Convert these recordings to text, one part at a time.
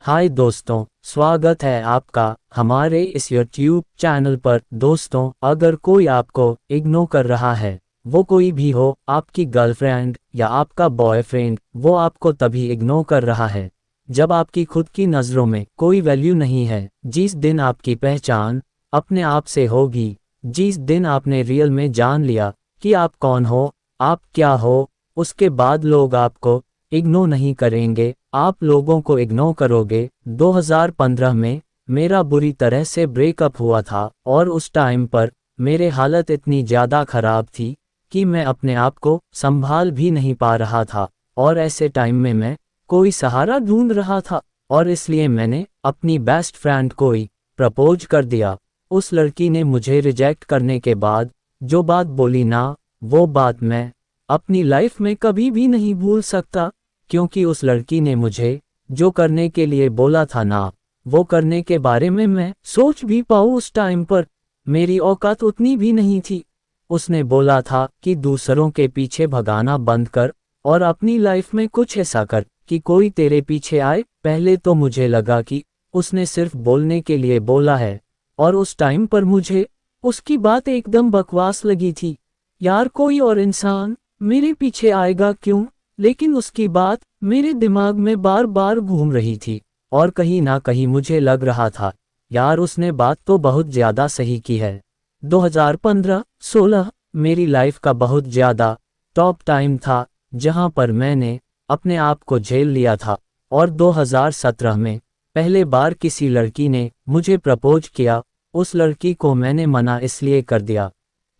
हाय दोस्तों, स्वागत है आपका हमारे इस यूट्यूब चैनल पर। दोस्तों, अगर कोई आपको इग्नोर कर रहा है, वो कोई भी हो, आपकी गर्लफ्रेंड या आपका बॉयफ्रेंड, वो आपको तभी इग्नोर कर रहा है जब आपकी खुद की नज़रों में कोई वैल्यू नहीं है। जिस दिन आपकी पहचान अपने आप से होगी, जिस दिन आपने रियल में जान लिया कि आप कौन हो, आप क्या हो, उसके बाद लोग आपको इग्नोर नहीं करेंगे, आप लोगों को इग्नोर करोगे। 2015 में मेरा बुरी तरह से ब्रेकअप हुआ था और उस टाइम पर मेरे हालत इतनी ज़्यादा ख़राब थी कि मैं अपने आप को संभाल भी नहीं पा रहा था और ऐसे टाइम में मैं कोई सहारा ढूंढ रहा था और इसलिए मैंने अपनी बेस्ट फ्रेंड को ही प्रपोज कर दिया। उस लड़की ने मुझे रिजेक्ट करने के बाद जो बात बोली ना, वो बात मैं अपनी लाइफ में कभी भी नहीं भूल सकता, क्योंकि उस लड़की ने मुझे जो करने के लिए बोला था ना, वो करने के बारे में मैं सोच भी पाऊँ उस टाइम पर मेरी औकात उतनी भी नहीं थी। उसने बोला था कि दूसरों के पीछे भगाना बंद कर और अपनी लाइफ में कुछ ऐसा कर कि कोई तेरे पीछे आए। पहले तो मुझे लगा कि उसने सिर्फ बोलने के लिए बोला है और उस टाइम पर मुझे उसकी बात एकदम बकवास लगी थी। यार, कोई और इंसान मेरे पीछे आएगा क्यों? लेकिन उसकी बात मेरे दिमाग में बार बार घूम रही थी और कहीं ना कहीं मुझे लग रहा था, यार उसने बात तो बहुत ज़्यादा सही की है। 2015-16 मेरी लाइफ का बहुत ज़्यादा टॉप टाइम था जहां पर मैंने अपने आप को झेल लिया था और 2017 में पहले बार किसी लड़की ने मुझे प्रपोज किया। उस लड़की को मैंने मना इसलिए कर दिया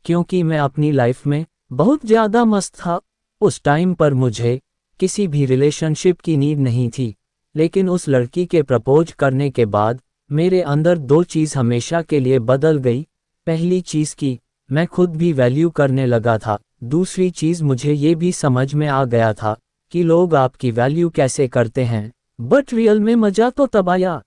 क्योंकि मैं अपनी लाइफ में बहुत ज़्यादा मस्त था। उस टाइम पर मुझे किसी भी रिलेशनशिप की नीड नहीं थी, लेकिन उस लड़की के प्रपोज करने के बाद मेरे अंदर दो चीज़ हमेशा के लिए बदल गई। पहली चीज़ की मैं खुद भी वैल्यू करने लगा था, दूसरी चीज़ मुझे ये भी समझ में आ गया था कि लोग आपकी वैल्यू कैसे करते हैं। बट रियल में मज़ा तो तब आया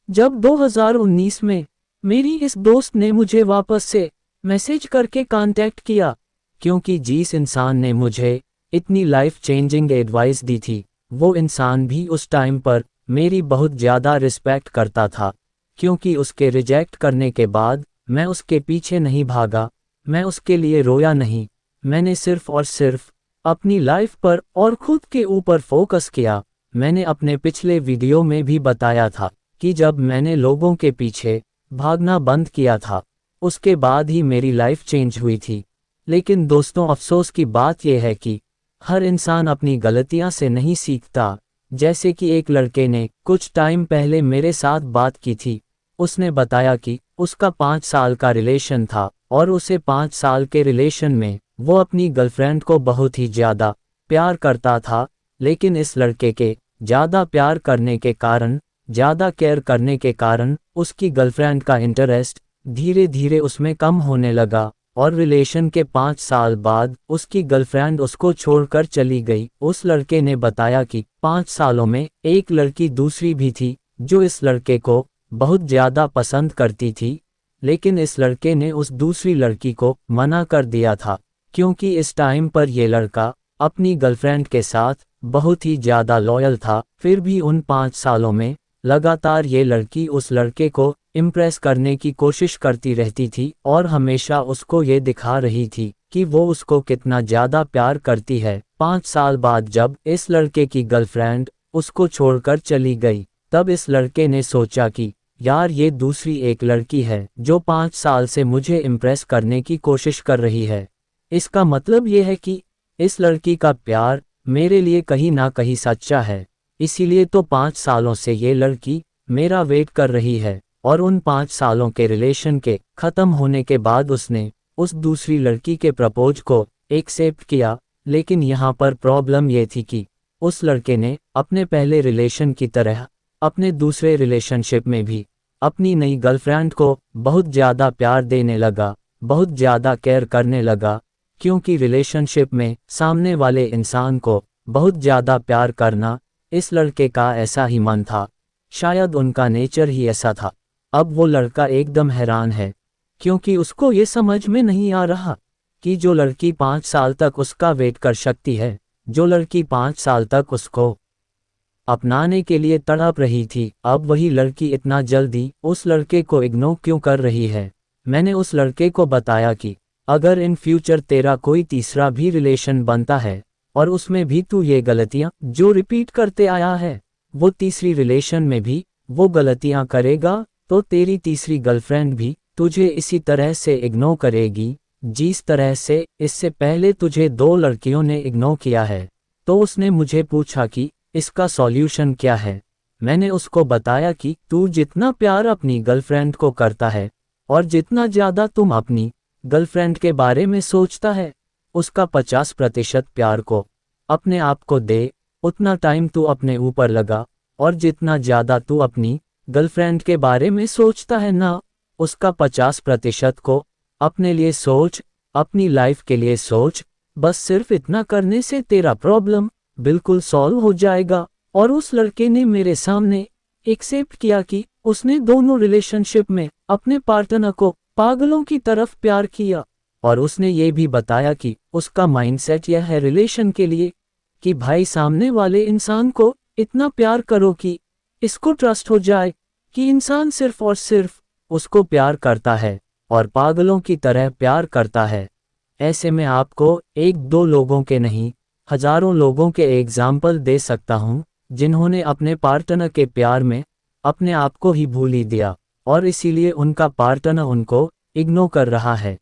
जब 2019 में मेरी इस दोस्त ने मुझे वापस से मैसेज करके कांटेक्ट किया, क्योंकि जिस इंसान ने मुझे इतनी लाइफ चेंजिंग एडवाइस दी थी, वो इंसान भी उस टाइम पर मेरी बहुत ज़्यादा रिस्पेक्ट करता था। क्योंकि उसके रिजेक्ट करने के बाद मैं उसके पीछे नहीं भागा, मैं उसके लिए रोया नहीं, मैंने सिर्फ और सिर्फ अपनी लाइफ पर और खुद के ऊपर फोकस किया। मैंने अपने पिछले वीडियो में भी बताया था कि जब मैंने लोगों के पीछे भागना बंद किया था, उसके बाद ही मेरी लाइफ चेंज हुई थी। लेकिन दोस्तों, अफसोस की बात यह है कि हर इंसान अपनी गलतियां से नहीं सीखता। जैसे कि एक लड़के ने कुछ टाइम पहले मेरे साथ बात की थी। उसने बताया कि उसका 5 साल का रिलेशन था और उसे 5 साल के रिलेशन में वो अपनी गर्लफ्रेंड को बहुत ही ज़्यादा प्यार करता था, लेकिन इस लड़के के ज़्यादा प्यार करने के कारण, ज़्यादा केयर करने के कारण उसकी गर्लफ्रेंड का इंटरेस्ट धीरे धीरे उसमें कम होने लगा और रिलेशन के 5 साल बाद उसकी गर्लफ्रेंड उसको छोड़कर चली गई। उस लड़के ने बताया कि 5 सालों में एक लड़की दूसरी भी थी जो इस लड़के को बहुत ज़्यादा पसंद करती थी, लेकिन इस लड़के ने उस दूसरी लड़की को मना कर दिया था क्योंकि इस टाइम पर यह लड़का अपनी गर्लफ्रेंड के साथ बहुत ही ज़्यादा लॉयल था। फिर भी उन 5 सालों में लगातार ये लड़की उस लड़के को इम्प्रेस करने की कोशिश करती रहती थी और हमेशा उसको ये दिखा रही थी कि वो उसको कितना ज़्यादा प्यार करती है। 5 साल बाद जब इस लड़के की गर्लफ्रेंड उसको छोड़कर चली गई, तब इस लड़के ने सोचा कि यार, ये दूसरी एक लड़की है जो 5 साल से मुझे इम्प्रेस करने की कोशिश कर रही है। इसका मतलब ये है कि इस लड़की का प्यार मेरे लिए कहीं ना कहीं सच्चा है, इसीलिए तो 5 सालों से ये लड़की मेरा वेट कर रही है। और उन 5 सालों के रिलेशन के ख़त्म होने के बाद उसने उस दूसरी लड़की के प्रपोज को एक्सेप्ट किया। लेकिन यहाँ पर प्रॉब्लम ये थी कि उस लड़के ने अपने पहले रिलेशन की तरह अपने दूसरे रिलेशनशिप में भी अपनी नई गर्लफ्रेंड को बहुत ज़्यादा प्यार देने लगा, बहुत ज़्यादा केयर करने लगा, क्योंकि रिलेशनशिप में सामने वाले इंसान को बहुत ज़्यादा प्यार करना इस लड़के का ऐसा ही मन था, शायद उनका नेचर ही ऐसा था। अब वो लड़का एकदम हैरान है क्योंकि उसको ये समझ में नहीं आ रहा कि जो लड़की 5 साल तक उसका वेट कर सकती है, जो लड़की 5 साल तक उसको अपनाने के लिए तड़प रही थी। अब वही लड़की इतना जल्दी उस लड़के को इग्नोर क्यों कर रही है? मैंने उस लड़के को बताया कि अगर इन फ्यूचर तेरा कोई तीसरा भी रिलेशन बनता है और उसमें भी तू ये गलतियां जो रिपीट करते आया है, वो तीसरी रिलेशन में भी वो गलतियां करेगा, तो तेरी तीसरी गर्लफ्रेंड भी तुझे इसी तरह से इग्नोर करेगी जिस तरह से इससे पहले तुझे 2 लड़कियों ने इग्नोर किया है। तो उसने मुझे पूछा कि इसका सॉल्यूशन क्या है। मैंने उसको बताया कि तू जितना प्यार अपनी गर्लफ्रेंड को करता है और जितना ज़्यादा तुम अपनी गर्लफ्रेंड के बारे में सोचता है, उसका 50% प्यार को अपने आप को दे। उतना टाइम तू अपने ऊपर लगा, और जितना ज़्यादा तू अपनी गर्लफ्रेंड के बारे में सोचता है ना, उसका 50% को अपने लिए सोच, अपनी लाइफ के लिए सोच। बस सिर्फ इतना करने से तेरा प्रॉब्लम बिल्कुल सॉल्व हो जाएगा। और उस लड़के ने मेरे सामने एक्सेप्ट किया कि उसने दोनों रिलेशनशिप में अपने पार्टनर को पागलों की तरफ प्यार किया। और उसने ये भी बताया कि उसका माइंडसेट यह है रिलेशन के लिए कि भाई सामने वाले इंसान को इतना प्यार करो कि इसको ट्रस्ट हो जाए कि इंसान सिर्फ और सिर्फ उसको प्यार करता है और पागलों की तरह प्यार करता है। ऐसे में आपको 1-2 लोगों के नहीं, हजारों लोगों के एग्जाम्पल दे सकता हूँ जिन्होंने अपने पार्टनर के प्यार में अपने आप को ही भूल ही दिया, और इसीलिए उनका पार्टनर उनको इग्नोर कर रहा है।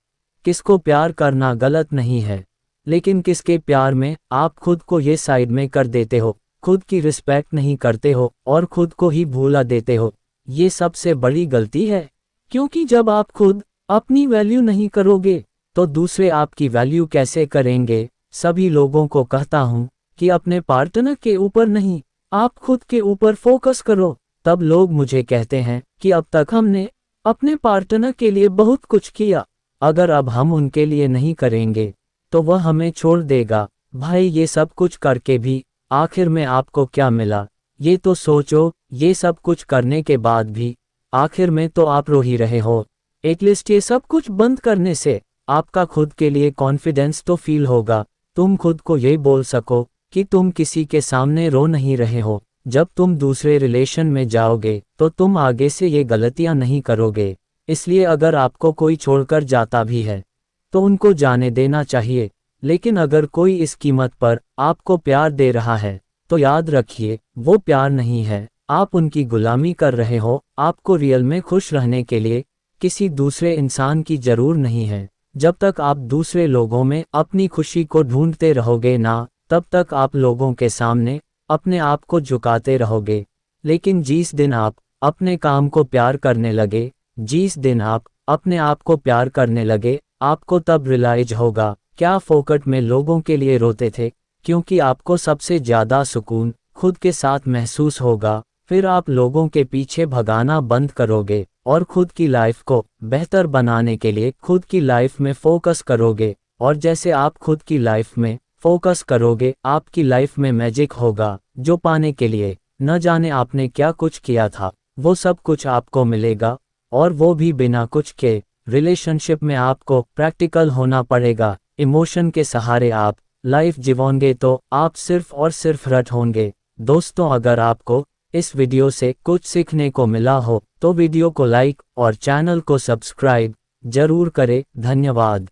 किसको प्यार करना गलत नहीं है, लेकिन किसके प्यार में आप खुद को ये साइड में कर देते हो, खुद की रिस्पेक्ट नहीं करते हो और खुद को ही भूला देते हो, ये सबसे बड़ी गलती है। क्योंकि जब आप खुद अपनी वैल्यू नहीं करोगे तो दूसरे आपकी वैल्यू कैसे करेंगे? सभी लोगों को कहता हूँ कि अपने पार्टनर के ऊपर नहीं, आप खुद के ऊपर फोकस करो। तब लोग मुझे कहते हैं कि अब तक हमने अपने पार्टनर के लिए बहुत कुछ किया, अगर अब हम उनके लिए नहीं करेंगे तो वह हमें छोड़ देगा। भाई ये सब कुछ करके भी आखिर में आपको क्या मिला, ये तो सोचो। ये सब कुछ करने के बाद भी आखिर में तो आप रो ही रहे हो। एटलीस्ट ये सब कुछ बंद करने से आपका खुद के लिए कॉन्फिडेंस तो फील होगा। तुम खुद को ये बोल सको कि तुम किसी के सामने रो नहीं रहे हो। जब तुम दूसरे रिलेशन में जाओगे तो तुम आगे से ये गलतियां नहीं करोगे। इसलिए अगर आपको कोई छोड़कर जाता भी है तो उनको जाने देना चाहिए। लेकिन अगर कोई इस कीमत पर आपको प्यार दे रहा है तो याद रखिए वो प्यार नहीं है, आप उनकी गुलामी कर रहे हो। आपको रियल में खुश रहने के लिए किसी दूसरे इंसान की जरूर नहीं है। जब तक आप दूसरे लोगों में अपनी खुशी को ढूंढते रहोगे ना, तब तक आप लोगों के सामने अपने आप को झुकाते रहोगे। लेकिन जिस दिन आप अपने काम को प्यार करने लगे, जिस दिन आप अपने आप को प्यार करने लगे, आपको तब रियलाइज होगा क्या फोकट में लोगों के लिए रोते थे, क्योंकि आपको सबसे ज़्यादा सुकून खुद के साथ महसूस होगा। फिर आप लोगों के पीछे भगाना बंद करोगे और खुद की लाइफ को बेहतर बनाने के लिए खुद की लाइफ में फोकस करोगे। और जैसे आप खुद की लाइफ में फोकस करोगे, आपकी लाइफ में मैजिक होगा, जो पाने के लिए न जाने आपने क्या कुछ किया था, वो सब कुछ आपको मिलेगा, और वो भी बिना कुछ के। रिलेशनशिप में आपको प्रैक्टिकल होना पड़ेगा। इमोशन के सहारे आप लाइफ जीवोगे तो आप सिर्फ और सिर्फ रट होंगे। दोस्तों, अगर आपको इस वीडियो से कुछ सीखने को मिला हो तो वीडियो को लाइक और चैनल को सब्सक्राइब जरूर करें। धन्यवाद।